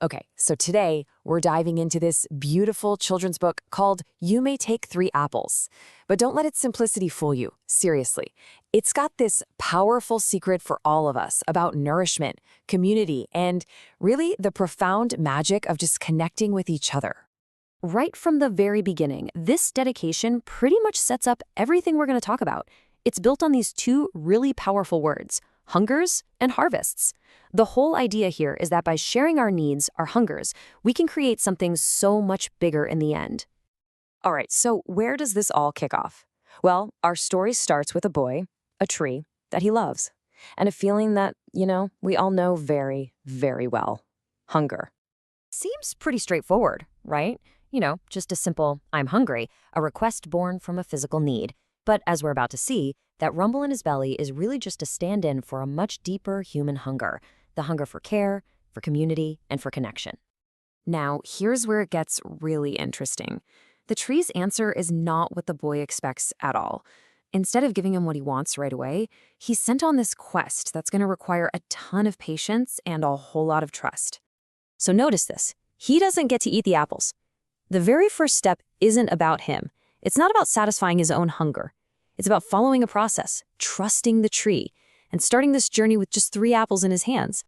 Okay, so today we're diving into this beautiful children's book called You May Take Three Apples. But don't let its simplicity fool you, seriously. It's got this powerful secret for all of us about nourishment, community, and really the profound magic of just connecting with each other. Right from the very beginning, this dedication pretty much sets up everything we're going to talk about. It's built on these two really powerful words, hungers and harvests. The whole idea here is that by sharing our needs, our hungers, we can create something so much bigger in the end. All right, so where does this all kick off? Well, our story starts with a boy, a tree that he loves, and a feeling that, we all know very, very well: hunger. Seems pretty straightforward, right? Just a simple, I'm hungry, a request born from a physical need. But as we're about to see, that rumble in his belly is really just a stand-in for a much deeper human hunger, the hunger for care, for community, and for connection. Now, here's where it gets really interesting. The tree's answer is not what the boy expects at all. Instead of giving him what he wants right away, he's sent on this quest that's going to require a ton of patience and a whole lot of trust. So notice this. He doesn't get to eat the apples. The very first step isn't about him. It's not about satisfying his own hunger. It's about following a process, trusting the tree, and starting this journey with just 3 apples in his hands.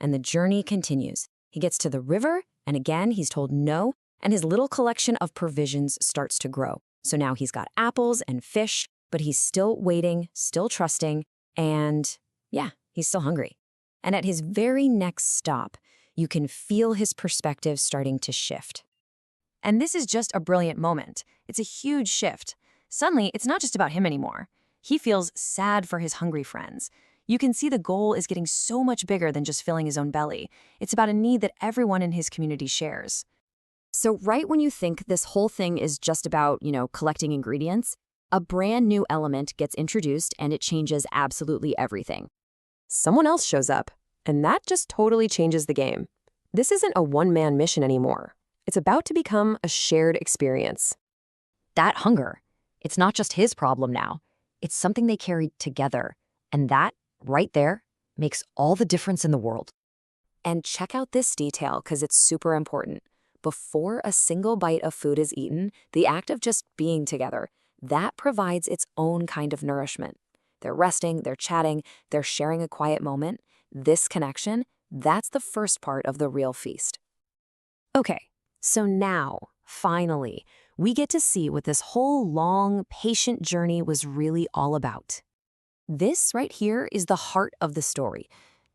And the journey continues. He gets to the river, and again he's told no, and his little collection of provisions starts to grow. So now he's got apples and fish, but he's still waiting, still trusting, and yeah, he's still hungry. And at his very next stop, you can feel his perspective starting to shift. And this is just a brilliant moment. It's a huge shift. Suddenly, it's not just about him anymore. He feels sad for his hungry friends. You can see the goal is getting so much bigger than just filling his own belly. It's about a need that everyone in his community shares. So right when you think this whole thing is just about, collecting ingredients, a brand new element gets introduced and it changes absolutely everything. Someone else shows up, and that just totally changes the game. This isn't a one-man mission anymore. It's about to become a shared experience. That hunger, it's not just his problem now. It's something they carried together. And that, right there, makes all the difference in the world. And check out this detail because it's super important. Before a single bite of food is eaten, the act of just being together, that provides its own kind of nourishment. They're resting, they're chatting, they're sharing a quiet moment. This connection, that's the first part of the real feast. Okay, so now, finally, we get to see what this whole long, patient journey was really all about. This right here is the heart of the story.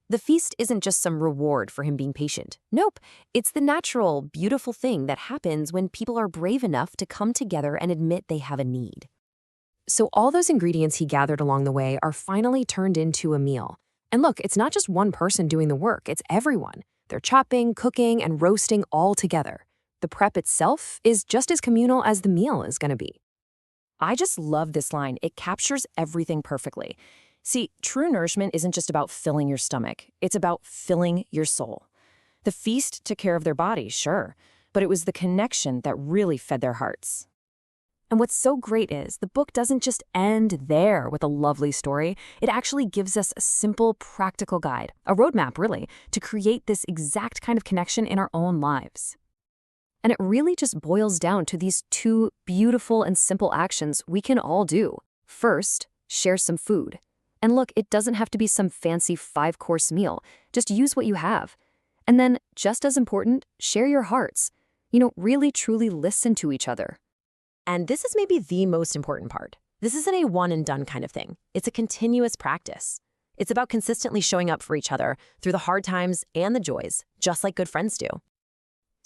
The feast isn't just some reward for him being patient. Nope, it's the natural, beautiful thing that happens when people are brave enough to come together and admit they have a need. So all those ingredients he gathered along the way are finally turned into a meal. And look, it's not just one person doing the work, it's everyone. They're chopping, cooking, and roasting all together. The prep itself is just as communal as the meal is going to be. I just love this line. It captures everything perfectly. See, true nourishment isn't just about filling your stomach. It's about filling your soul. The feast took care of their bodies, sure, but it was the connection that really fed their hearts. And what's so great is the book doesn't just end there with a lovely story. It actually gives us a simple, practical guide, a roadmap really, to create this exact kind of connection in our own lives. And it really just boils down to these 2 beautiful and simple actions we can all do. First, share some food. And look, it doesn't have to be some fancy 5-course meal. Just use what you have. And then, just as important, share your hearts. Really, truly listen to each other. And this is maybe the most important part. This isn't a one-and-done kind of thing. It's a continuous practice. It's about consistently showing up for each other through the hard times and the joys, just like good friends do.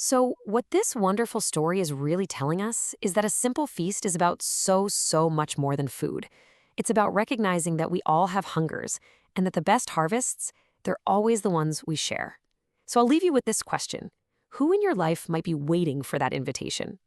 So what this wonderful story is really telling us is that a simple feast is about so much more than food. It's about recognizing that we all have hungers and that the best harvests, they're always the ones we share. So I'll leave you with this question. Who in your life might be waiting for that invitation?